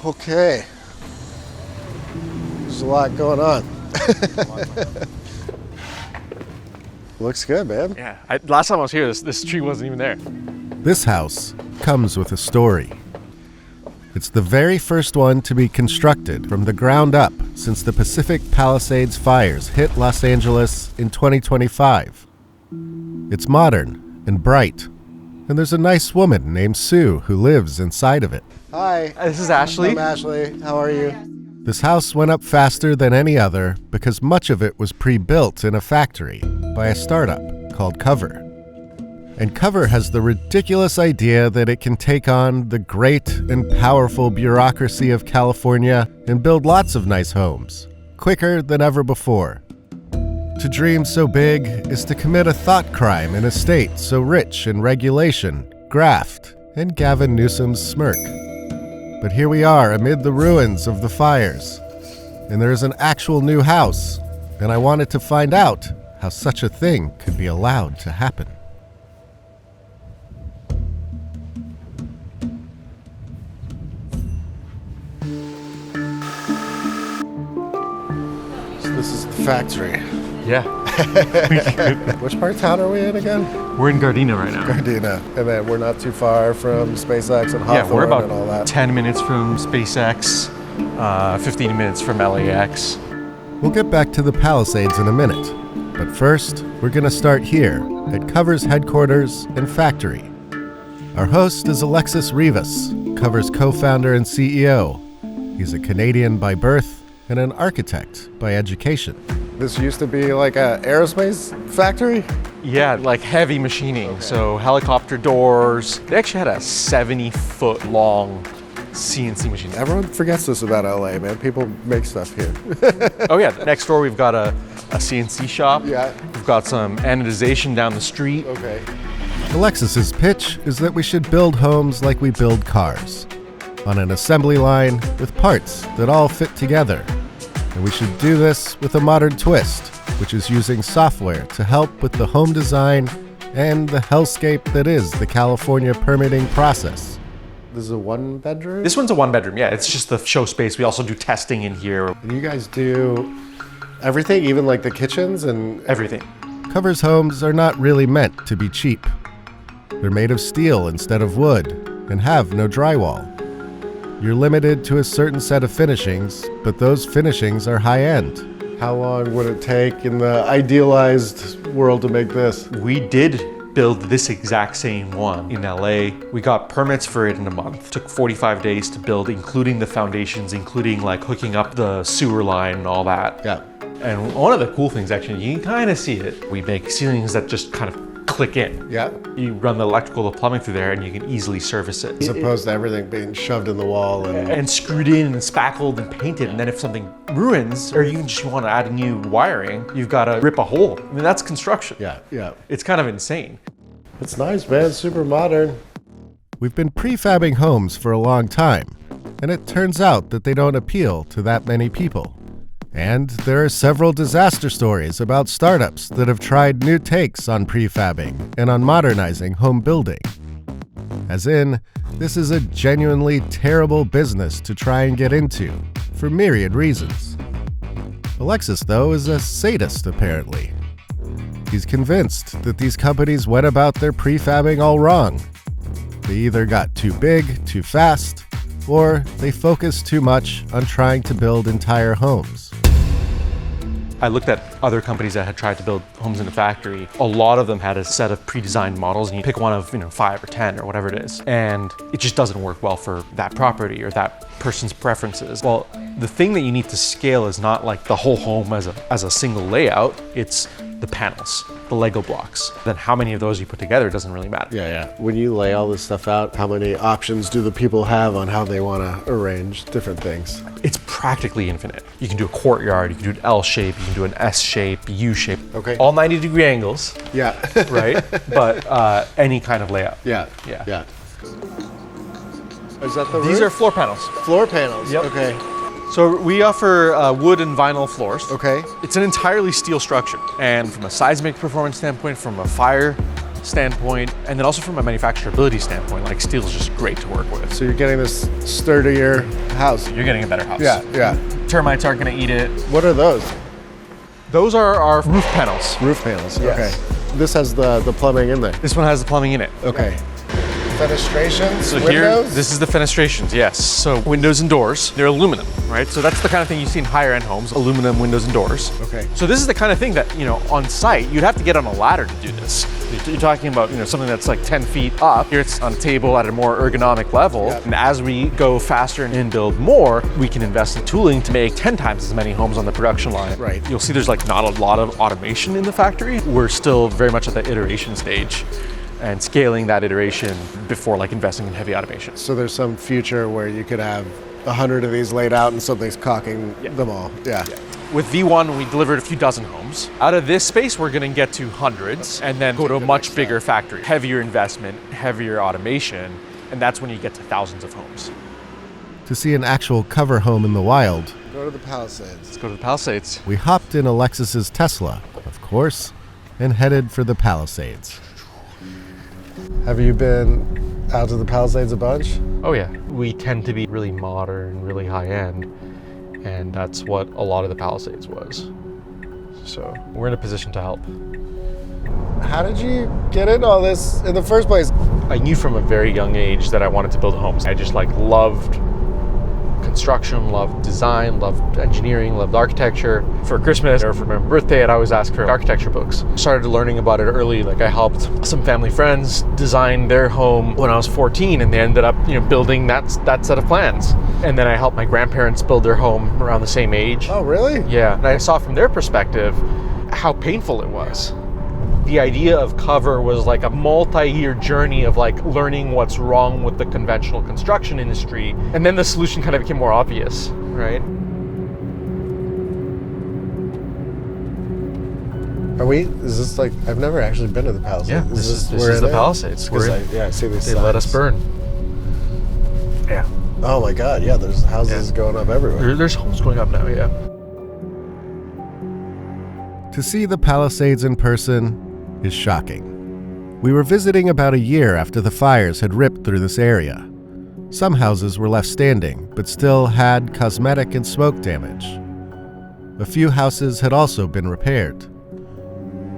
Okay. There's a lot going on. Looks good, man. Yeah, last time I was here, this tree wasn't even there. This house comes with a story. It's the very first one to be constructed from the ground up since the Pacific Palisades fires hit Los Angeles in 2025. It's modern and bright, and there's a nice woman named Sue who lives inside of it. Hi. This is Ashlee. I'm Ashlee. How are you? This house went up faster than any other because much of it was pre-built in a factory by a startup called Cover. And Cover has the ridiculous idea that it can take on the great and powerful bureaucracy of California and build lots of nice homes, quicker than ever before. To dream so big is to commit a thought crime in a state so rich in regulation, graft, and Gavin Newsom's smirk. But here we are amid the ruins of the fires, and there is an actual new house, and I wanted to find out how such a thing could be allowed to happen. This is the factory. Yeah. Which part of town are we in again? We're in Gardena right now. Gardena. And then we're not too far from SpaceX and Hawthorne We're about and all that. 10 minutes from SpaceX, 15 minutes from LAX. We'll get back to the Palisades in a minute, but first, we're going to start here at Cover's headquarters and factory. Our host is Alexis Rivas, Cover's co-founder and CEO. He's a Canadian by birth and an architect by education. This used to be like an aerospace factory? Yeah, like heavy machining. Okay. So helicopter doors. They actually had a 70-foot long CNC machine. Everyone forgets this about LA, man. People make stuff here. Oh yeah, next door we've got a CNC shop. Yeah. We've got some anodization down the street. Okay. Alexis's pitch is that we should build homes like we build cars, on an assembly line with parts that all fit together. And we should do this with a modern twist, which is using software to help with the home design and the hellscape that is the California permitting process. This is a one bedroom? This one's a one bedroom, yeah. It's just the show space. We also do testing in here. And you guys do everything, even like the kitchens and everything. Cover's homes are not really meant to be cheap. They're made of steel instead of wood and have no drywall. You're limited to a certain set of finishings, but those finishings are high-end. How long would it take in the idealized world to make this? We did build this exact same one in LA. We got permits for it in a month. It took 45 days to build, including the foundations, including like hooking up the sewer line and all that. Yeah. And one of the cool things, actually, you can kind of see it. We make ceilings that just kind of click in. Yeah. You run the electrical, the plumbing through there, and you can easily service it. As opposed to everything being shoved in the wall and screwed in and spackled and painted. And then if something ruins, or you just want to add a new wiring, you've got to rip a hole. I mean, that's construction. Yeah, yeah. It's kind of insane. It's nice, man. Super modern. We've been prefabbing homes for a long time, and it turns out that they don't appeal to that many people. And there are several disaster stories about startups that have tried new takes on prefabbing and on modernizing home building. As in, this is a genuinely terrible business to try and get into, for myriad reasons. Alexis, though, is a sadist, apparently. He's convinced that these companies went about their prefabbing all wrong. They either got too big, too fast, or they focused too much on trying to build entire homes. I looked at other companies that had tried to build homes in a factory. A lot of them had a set of pre-designed models, and you pick one of 5 or 10 or whatever it is, and it just doesn't work well for that property or that person's preferences. Well, the thing that you need to scale is not like the whole home as a single layout. It's the panels, the Lego blocks. Then how many of those you put together doesn't really matter. Yeah. When you lay all this stuff out, how many options do the people have on how they want to arrange different things? It's practically infinite. You can do a courtyard, you can do an L shape, you can do an S shape, U shape. Okay. All 90-degree angles. Yeah. Right? But any kind of layout. Yeah. Is that the These roof? are floor panels. Floor panels. Yep. Okay. So we offer wood and vinyl floors. Okay. It's an entirely steel structure. And from a seismic performance standpoint, from a fire standpoint, and then also from a manufacturability standpoint, like steel is just great to work with. So you're getting this sturdier house. You're getting a better house. Yeah. Termites aren't going to eat it. What are those? Those are our roof panels. Roof panels. Yes. Okay. This has the plumbing in there. This one has the plumbing in it. Okay. Fenestrations, So windows? here, this is the fenestrations, yes. So windows and doors, they're aluminum, right? So that's the kind of thing you see in higher end homes, aluminum windows and doors. Okay. So this is the kind of thing that, on site, you'd have to get on a ladder to do this. You're talking about, something that's like 10 feet up. Here it's on a table at a more ergonomic level. Yep. And as we go faster and build more, we can invest in tooling to make 10 times as many homes on the production line. Right. You'll see there's like not a lot of automation in the factory. We're still very much at the iteration stage and scaling that iteration before like investing in heavy automation. So there's some future where you could have 100 of these laid out and something's caulking them all. Yeah. With V1, we delivered a few dozen homes. Out of this space, we're going to get to hundreds and then go to a much bigger factory. Heavier investment, heavier automation, and that's when you get to thousands of homes. To see an actual cover home in the wild, Go to the Palisades. Let's go to the Palisades. we hopped in Alexis's Tesla, of course, and headed for the Palisades. Have you been out to the Palisades a bunch? Oh yeah. We tend to be really modern, really high end, and that's what a lot of the Palisades was. So we're in a position to help. How did you get into all this in the first place? I knew from a very young age that I wanted to build homes. I just loved construction, loved design, loved engineering, loved architecture. For Christmas or for my birthday, I'd always ask for architecture books. Started learning about it early. Like I helped some family friends design their home when I was 14, and they ended up, building that set of plans. And then I helped my grandparents build their home around the same age. Oh, really? Yeah, and I saw from their perspective how painful it was. The idea of cover was like a multi-year journey of like learning what's wrong with the conventional construction industry, and then the solution kind of became more obvious, right? Is this like, I've never actually been to the Palisades. Yeah, this is where the it Palisades. I see these They signs. let us burn. Yeah. Oh my God, yeah, there's houses going up everywhere. There's homes going up now, yeah. To see the Palisades in person is shocking. We were visiting about a year after the fires had ripped through this area. Some houses were left standing, but still had cosmetic and smoke damage. A few houses had also been repaired.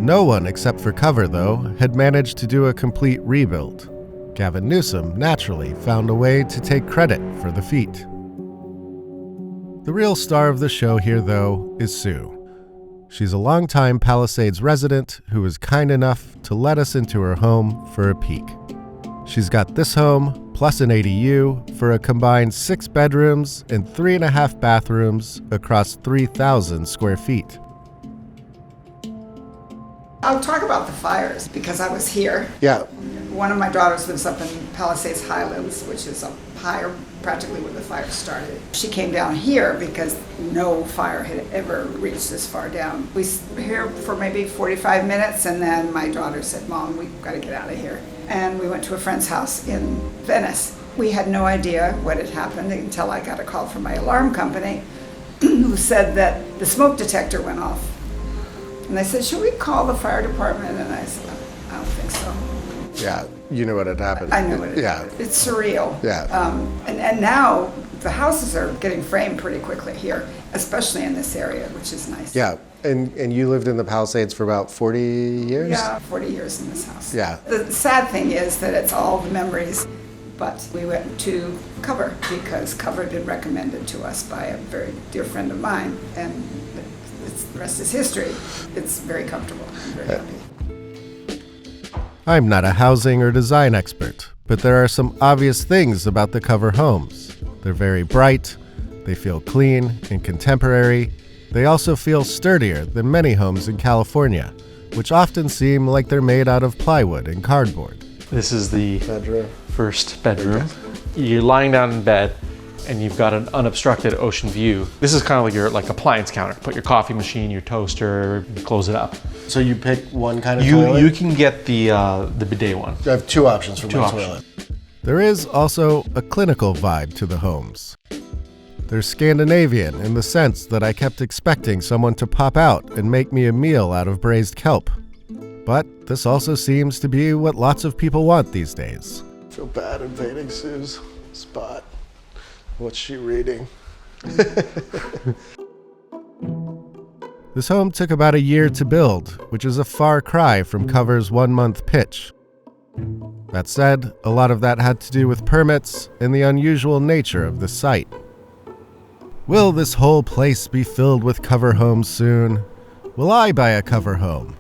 No one except for Cover, though, had managed to do a complete rebuild. Gavin Newsom naturally found a way to take credit for the feat. The real star of the show here, though, is Sue. She's a longtime Palisades resident who was kind enough to let us into her home for a peek. She's got this home plus an ADU for a combined 6 bedrooms and 3.5 bathrooms across 3,000 square feet. I'll talk about the fires because I was here. Yeah, One of my daughters lives up in Palisades Highlands, which is up higher, practically where the fire started. She came down here because no fire had ever reached this far down. We were here for maybe 45 minutes, and then my daughter said, "Mom, we've got to get out of here." And we went to a friend's house in Venice. We had no idea what had happened until I got a call from my alarm company who said that the smoke detector went off. And they said, "Should we call the fire department?" And I said, "I don't think so." yeah, you knew what had happened. I knew it. Yeah, It's surreal. Yeah. And now the houses are getting framed pretty quickly here, especially in this area, which is nice. yeah. And you lived in the Palisades for about 40 years? Yeah, 40 years in this house. Yeah. The sad thing is that it's all the memories, but we went to Cover because Cover had been recommended to us by a very dear friend of mine, and the rest is history. It's very comfortable. I'm very happy. I'm not a housing or design expert, but there are some obvious things about the Cover homes. They're very bright, they feel clean and contemporary. They also feel sturdier than many homes in California, which often seem like they're made out of plywood and cardboard. This is the Bedroom. first bedroom. You're lying down in bed and you've got an unobstructed ocean view. This is kind of like your appliance counter. Put your coffee machine, your toaster, close it up. So you pick one kind of toilet? You can get the bidet one. I have 2 options for my options. toilet. There is also a clinical vibe to the homes. They're Scandinavian in the sense that I kept expecting someone to pop out and make me a meal out of braised kelp. But this also seems to be what lots of people want these days. I feel bad invading Sue's spot. What's she reading? This home took about a year to build, which is a far cry from Cover's 1-month pitch. That said, a lot of that had to do with permits and the unusual nature of the site. Will this whole place be filled with cover homes soon? Will I buy a cover home?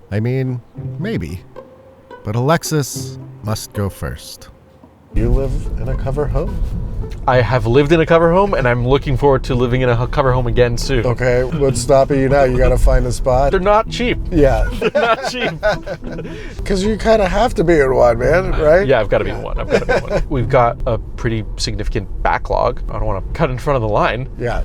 I mean, maybe. But Alexis must go first. You live in a cover home? I have lived in a cover home, and I'm looking forward to living in a cover home again soon. Okay, what's stopping you now? You gotta find a spot? They're not cheap. Yeah. They're not cheap. Because you kind of have to be in one, man, right? Yeah, I've got to be in one. I've got to be in one. We've got a pretty significant backlog. I don't want to cut in front of the line. Yeah.